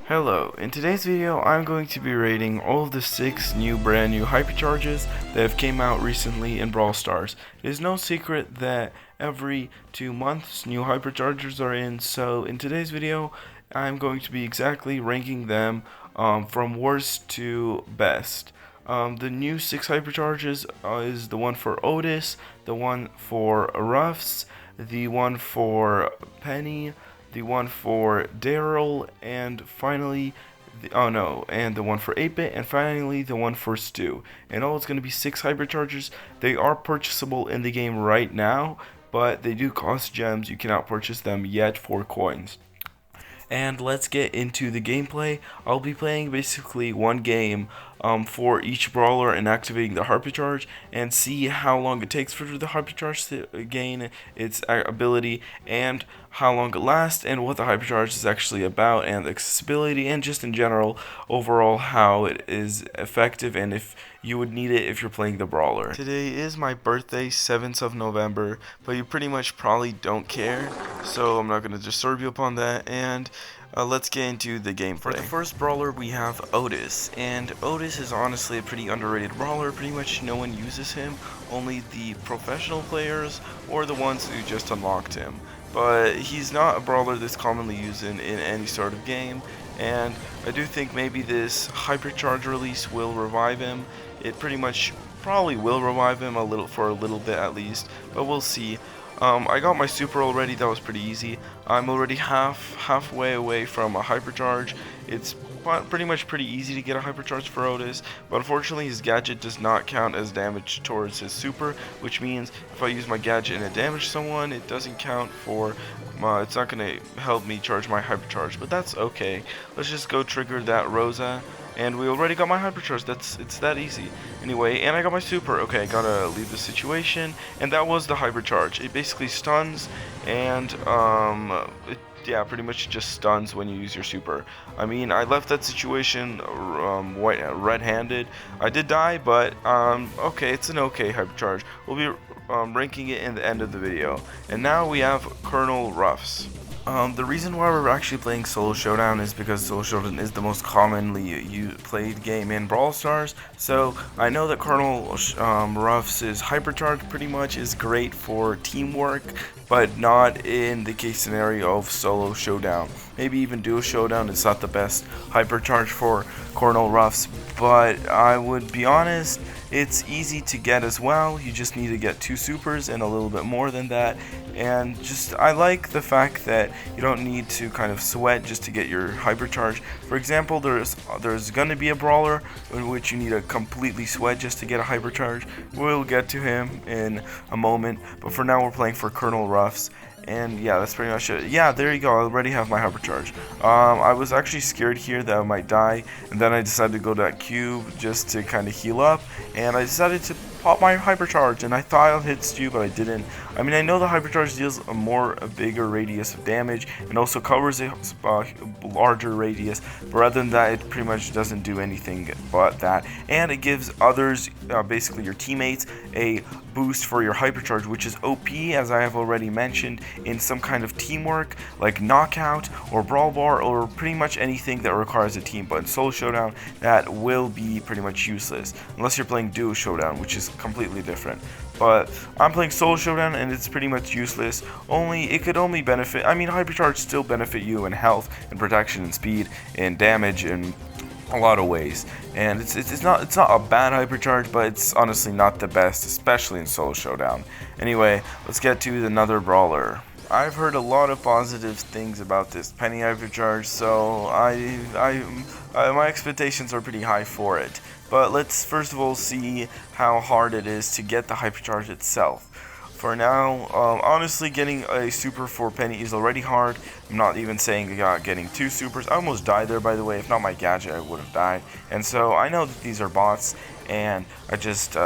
Hello, in today's video I'm going to be rating all of the 6 brand new hypercharges that have came out recently in Brawl Stars. It is no secret that every 2 months new hyperchargers are in, so in today's video I'm going to be exactly ranking them from worst to best. The new 6 hypercharges is the one for Otis, the one for Ruffs, the one for Penny, the one for Daryl, and finally, and the one for 8-bit, and finally the one for Stu. And all it's going to be 6 hyperchargers. They are purchasable in the game right now, but they do cost gems. You cannot purchase them yet for coins. And let's get into the gameplay. I'll be playing basically one game for each brawler and activating the hypercharge, and see how long it takes for the hypercharge to gain its ability, and how long it lasts, and what the hypercharge is actually about, and the accessibility, and just in general overall how it is effective and if you would need it if you're playing the brawler. Today is my birthday, 7th of November, but you pretty much probably don't care, so I'm not going to disturb you upon that, and let's get into the gameplay. For the first brawler we have Otis, and Otis is honestly a pretty underrated brawler. Pretty much no one uses him, only the professional players or the ones who just unlocked him. But he's not a brawler that's commonly used in any sort of game, and I do think maybe this hypercharge release will revive him. It pretty much probably will revive him for a little bit at least, but we'll see. I got my super already. That was pretty easy. I'm already halfway away from a hypercharge. It's pretty much pretty easy to get a hypercharge for Otis, but unfortunately his gadget does not count as damage towards his super, which means if I use my gadget and it damage someone, it doesn't count for it's not going to help me charge my hypercharge, but that's okay. Let's just go trigger that Rosa, and we already got my hypercharge. It's that easy. Anyway, and I got my super. Okay, I gotta leave the situation, and that was the hypercharge. It basically stuns, and yeah, pretty much just stuns when you use your super. I mean, I left that situation red-handed. I did die, but okay, it's an okay hypercharge. We'll be ranking it in the end of the video. And now we have Colonel Ruffs. The reason why we're actually playing Solo Showdown is because Solo Showdown is the most commonly played game in Brawl Stars. So I know that Colonel Ruffs' hypercharge pretty much is great for teamwork, but not in the case scenario of Solo Showdown. Maybe even Duo Showdown is not the best hypercharge for Colonel Ruffs, but I would be honest, it's easy to get as well. You just need to get 2 supers and a little bit more than that. And just, I like the fact that you don't need to kind of sweat just to get your hypercharge. For example, there's gonna be a brawler in which you need to completely sweat just to get a hypercharge. We'll get to him in a moment, but for now we're playing for Colonel Ruffs. And yeah, that's pretty much it. Yeah, there you go. I already have my hypercharge. I was actually scared here that I might die, and then I decided to go to that cube just to kind of heal up, and I decided to pop my hypercharge, and I thought I'll hit Stu, but I didn't. I mean, I know the hypercharge deals a bigger radius of damage and also covers a larger radius, but rather than that, it pretty much doesn't do anything but that. And it gives others, basically your teammates, a boost for your hypercharge, which is OP, as I have already mentioned, in some kind of teamwork like knockout or brawl bar or pretty much anything that requires a team. But in Solo Showdown, that will be pretty much useless unless you're playing Duo Showdown, which is completely different. But I'm playing Solo Showdown, and it's pretty much useless. It could only benefit. I mean, hypercharge still benefit you in health and protection and speed and damage and a lot of ways, and it's not a bad hypercharge, but it's honestly not the best, especially in Solo Showdown. Anyway, let's get to another brawler. I've heard a lot of positive things about this Penny hypercharge, so my expectations are pretty high for it. But let's first of all see how hard it is to get the hypercharge itself. For now, honestly, getting a super for Penny is already hard. I'm not even saying getting 2 supers. I almost died there, by the way. If not my gadget, I would have died. And so I know that these are bots, and I just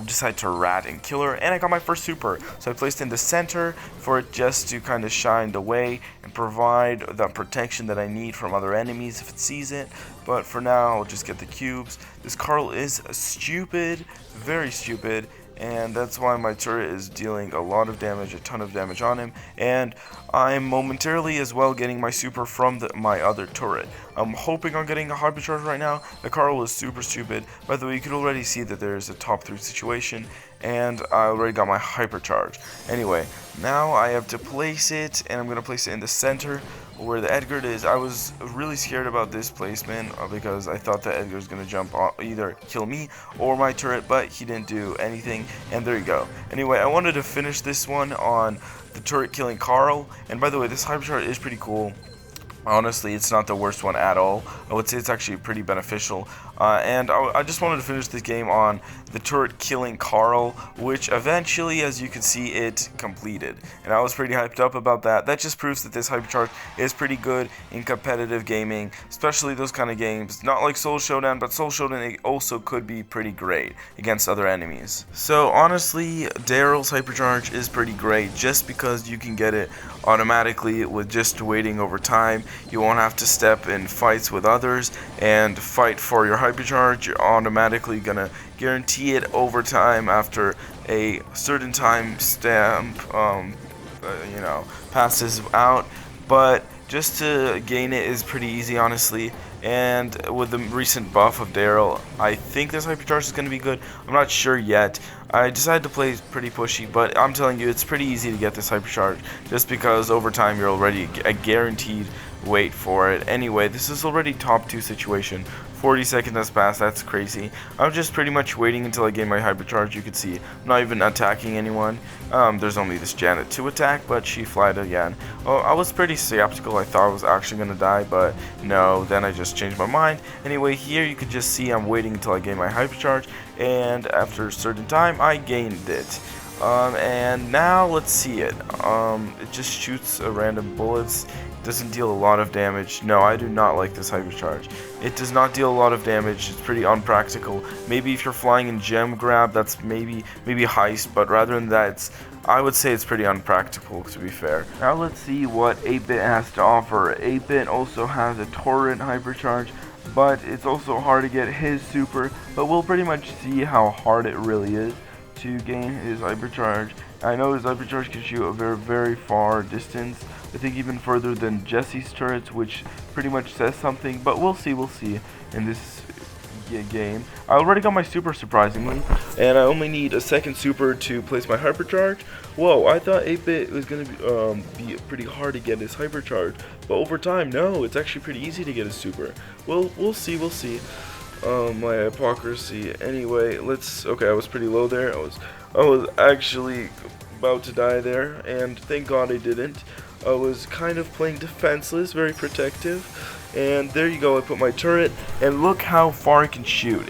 decided to rat and kill her, and I got my first super. So I placed in the center for it just to kind of shine the way and provide the protection that I need from other enemies if it sees it. But for now, I'll just get the cubes. This Carl is stupid, very stupid. and that's why my turret is dealing a lot of damage, a ton of damage on him, and I'm momentarily as well getting my super from my other turret. I'm hoping on getting a hypercharge right now. The Carl is super stupid. By the way, you can already see that there's a top 3 situation, and I already got my hypercharge. Anyway, now I have to place it, and I'm going to place it in the center where the Edgar is. I was really scared about this placement because I thought that Edgar was going to jump on, either kill me or my turret, but he didn't do anything, and there you go. Anyway, I wanted to finish this one on the turret killing Carl, and by the way, this hypercharge is pretty cool. Honestly, it's not the worst one at all. I would say it's actually pretty beneficial. And I just wanted to finish this game on the turret killing Carl, which eventually, as you can see, it completed. And I was pretty hyped up about that. That just proves that this hypercharge is pretty good in competitive gaming, especially those kind of games. Not like Soul Showdown, but Soul Showdown it also could be pretty great against other enemies. So honestly, Daryl's hypercharge is pretty great just because you can get it automatically with just waiting over time. You won't have to step in fights with others and fight for your hypercharge. You're automatically gonna guarantee it over time after a certain time stamp passes out. But just to gain it is pretty easy, honestly. And with the recent buff of Daryl, I think this hypercharge is going to be good. I'm not sure yet. I decided to play pretty pushy, but I'm telling you, it's pretty easy to get this hypercharge just because over time you're already a guaranteed wait for it. Anyway, this is already top 2 situation. 40 seconds has passed, that's crazy. I'm just pretty much waiting until I gain my hypercharge. You can see I'm not even attacking anyone. There's only this Janet to attack, but she flied again. Oh, I was pretty skeptical. I thought I was actually going to die, but no, then I just changed my mind. Anyway, here you can just see I'm waiting until I gain my hypercharge, and after a certain time, I gained it. And now let's see it. It just shoots random bullets. Doesn't deal a lot of damage. No, I do not like this hypercharge. It does not deal a lot of damage. It's pretty unpractical. Maybe if you're flying in gem grab, that's maybe heist, but rather than that, I would say it's pretty unpractical, to be fair. Now let's see what 8-Bit has to offer. 8-Bit also has a torrent hypercharge, but it's also hard to get his super, but we'll pretty much see how hard it really is to gain his hypercharge. I know his hypercharge can shoot a very, very far distance. I think even further than Jesse's turrets, which pretty much says something, but we'll see in this game. I already got my super, surprisingly, and I only need a second super to place my hypercharge. Whoa, I thought 8-Bit was going to be pretty hard to get his hypercharge, but over time, no, it's actually pretty easy to get his super. Well, we'll see. My hypocrisy. Anyway, okay, I was pretty low there. I was actually about to die there, and thank God I didn't. I was kind of playing defenseless, very protective, and there you go. I put my turret, and look how far it can shoot.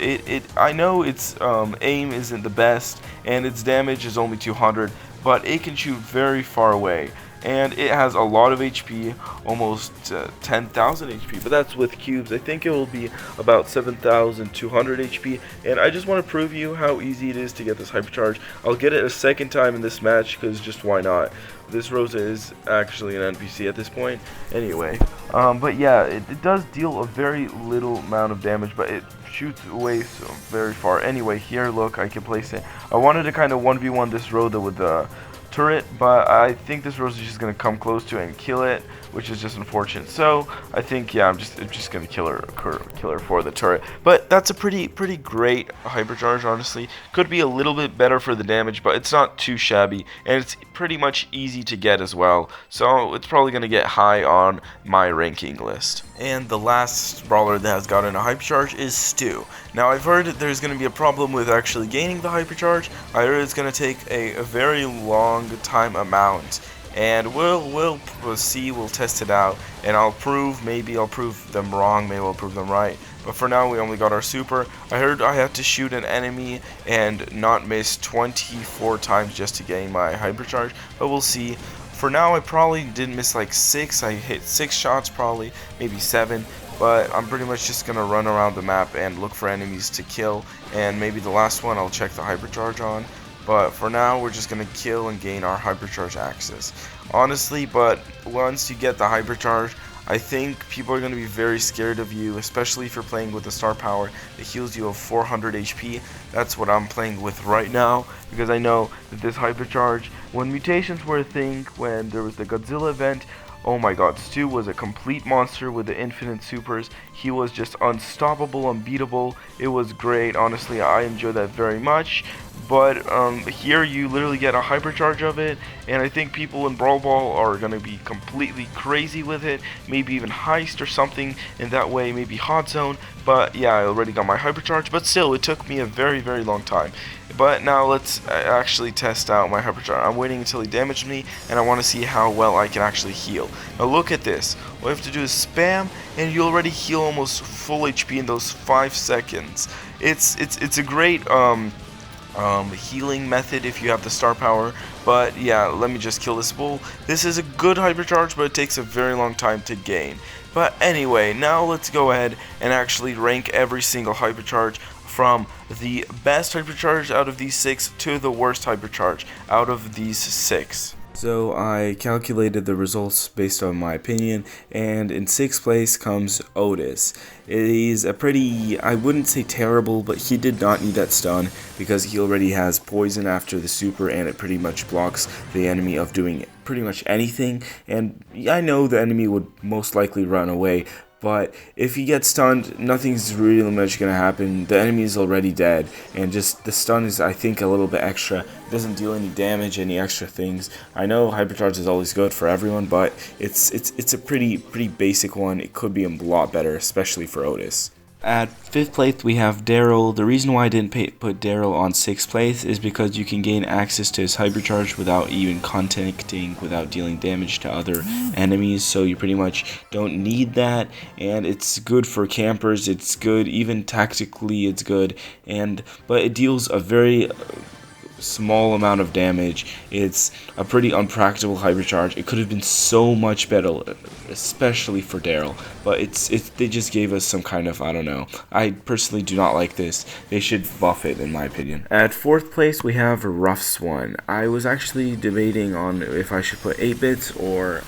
I know its aim isn't the best, and its damage is only 200, but it can shoot very far away. And it has a lot of HP, almost 10,000 HP, but that's with cubes. I think it will be about 7,200 HP, and I just want to prove you how easy it is to get this hypercharge. I'll get it a second time in this match, because just why not? This Rosa is actually an NPC at this point. Anyway, but yeah, it does deal a very little amount of damage, but it shoots away so very far. Anyway, here, look, I can place it. I wanted to kind of 1v1 this Rosa with the turret, but I think this Rose is just gonna come close to it and kill it, which is just unfortunate. So I think, yeah, I'm just gonna kill her for the turret. But that's a pretty great hypercharge, honestly. Could be a little bit better for the damage, but it's not too shabby, and it's pretty much easy to get as well. So it's probably gonna get high on my ranking list. And the last brawler that has gotten a hypercharge is Stu. Now I've heard there's gonna be a problem with actually gaining the hypercharge. I heard it's gonna take a very long time amount, and we'll see, we'll test it out, and maybe I'll prove them wrong, maybe I'll prove them right. But for now, we only got our super. I heard I had to shoot an enemy and not miss 24 times just to gain my hypercharge, but we'll see. For now, I probably didn't miss like 6. I hit 6 shots, probably, maybe 7. But I'm pretty much just going to run around the map and look for enemies to kill. And maybe the last one I'll check the hypercharge on. But for now, we're just going to kill and gain our hypercharge access. Honestly, but once you get the hypercharge, I think people are going to be very scared of you, especially if you're playing with the star power that heals you of 400 HP. That's what I'm playing with right now, because I know that this hypercharge, when mutations were a thing, when there was the Godzilla event, oh my god, Stu was a complete monster with the infinite supers. He was just unstoppable, unbeatable. It was great. Honestly, I enjoyed that very much. But here you literally get a hypercharge of it, and I think people in Brawl Ball are going to be completely crazy with it, maybe even Heist or something in that way, maybe Hot Zone. But yeah, I already got my hypercharge, but still, it took me a very, very long time. But now let's actually test out my hypercharge. I'm waiting until he damaged me, and I want to see how well I can actually heal. Now look at this. All you have to do is spam, and you already heal almost full HP in those 5 seconds. It's a great healing method if you have the star power. But yeah, let me just kill this bull. This is a good hypercharge, but it takes a very long time to gain. But anyway, now let's go ahead and actually rank every single hypercharge from the best hypercharge out of these 6 to the worst hypercharge out of these 6. So I calculated the results based on my opinion, and in 6th place comes Otis. He's a pretty, I wouldn't say terrible, but he did not need that stun because he already has poison after the super, and it pretty much blocks the enemy of doing pretty much anything. And I know the enemy would most likely run away, but if he gets stunned, nothing's really much going to happen. The enemy is already dead, and just the stun is, I think, a little bit extra. It doesn't deal any damage, any extra things. I know hypercharge is always good for everyone, but it's a pretty basic one. It could be a lot better, especially for Otis. At 5th place, we have Daryl. The reason why I didn't put Daryl on 6th place is because you can gain access to his hypercharge without even contacting, without dealing damage to other enemies. So you pretty much don't need that, and it's good for campers. It's good, even tactically, it's good. But it deals a very small amount of damage. It's a pretty unpractical hypercharge. It could have been so much better, especially for Daryl, but they just gave us some kind of, I don't know. I personally do not like this. They should buff it, in my opinion. At 4th place, we have Ruffs one. I was actually debating on if I should put 8-bits or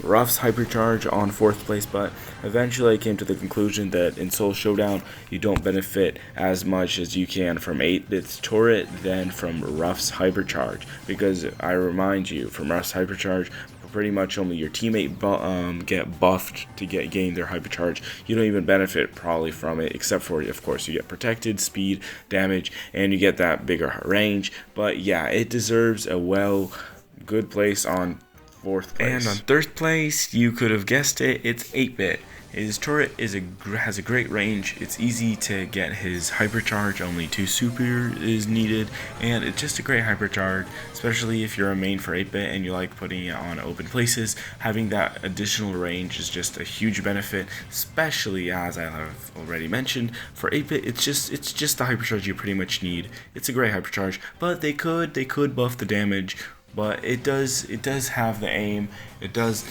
Ruffs hypercharge on 4th place, but eventually I came to the conclusion that in Soul Showdown you don't benefit as much as you can from 8-bits turret than from Ruffs hypercharge, because I remind you, from Ruffs hypercharge, pretty much only your teammate get buffed to gain their hypercharge. You don't even benefit probably from it, except for, of course, you get protected, speed, damage, and you get that bigger range. But yeah, it deserves a good place on 4th place. And on 3rd place, you could have guessed it, it's 8-bit. His turret has a great range. It's easy to get his hypercharge. Only 2 super is needed, and it's just a great hypercharge, especially if you're a main for 8-bit and you like putting it on open places. Having that additional range is just a huge benefit, especially, as I have already mentioned, for 8-bit. It's just the hypercharge you pretty much need. It's a great hypercharge, but they could buff the damage. But it does have the aim. It does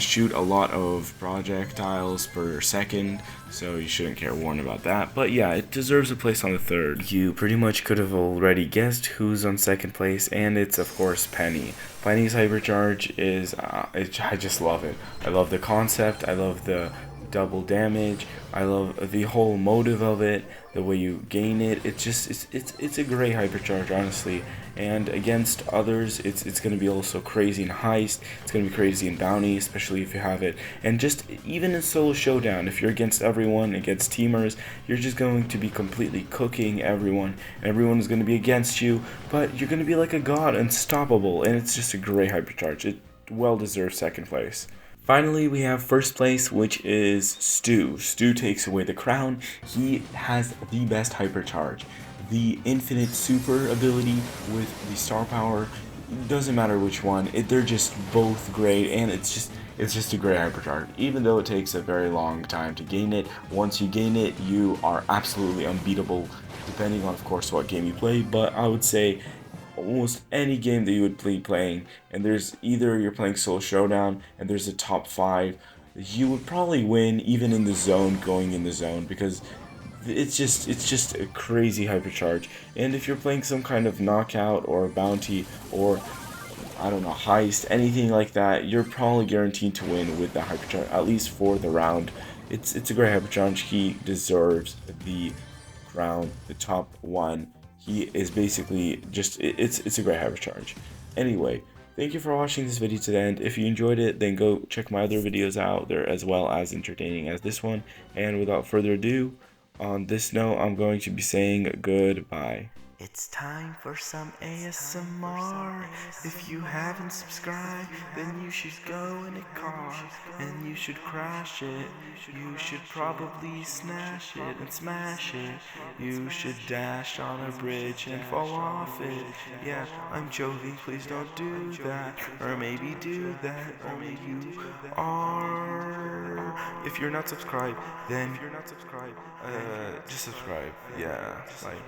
shoot a lot of projectiles per second, so you shouldn't care one about that. But yeah, it deserves a place on the 3rd. You pretty much could have already guessed who's on 2nd place, and it's of course Penny. Penny's hypercharge is, I just love it. I love the concept. I love the double damage. I love the whole motive of it, the way you gain it. It's a great hypercharge, honestly. And against others, it's going to be also crazy in Heist. It's going to be crazy in Bounty, especially if you have it. And just even in Solo Showdown, if you're against everyone, against teamers, you're just going to be completely cooking everyone. Everyone is going to be against you, but you're going to be like a god, unstoppable. And it's just a great hypercharge. It well deserves 2nd place. Finally, we have 1st place, which is Stu. Stu takes away the crown. He has the best hypercharge. The infinite super ability with the star power, doesn't matter which one, they're just both great, and it's just a great hypercharge. Even though it takes a very long time to gain it, once you gain it, you are absolutely unbeatable, depending on, of course, what game you play. But I would say almost any game that you would be playing, and there's either you're playing Soul Showdown and there's a top 5, you would probably win even in the zone, going in the zone, because it's just a crazy hypercharge. And if you're playing some kind of knockout or bounty or I don't know, heist, anything like that, you're probably guaranteed to win with the hypercharge, at least for the round. It's a great hypercharge. He deserves the crown, the top one. He is basically just it's a great hypercharge. Anyway, thank you for watching this video to the end. If you enjoyed it, then go check my other videos out. They're as well as entertaining as this one. And without further ado, on this note, I'm going to be saying goodbye. It's time for some ASMR. If you haven't subscribed, then you should go in a car and you should crash it. You should probably snatch it and smash it. You should dash on a bridge and fall off it. Yeah, I'm joking, please don't do that. Or maybe do that, only you are. If you're not subscribed, then just subscribe. Yeah, like.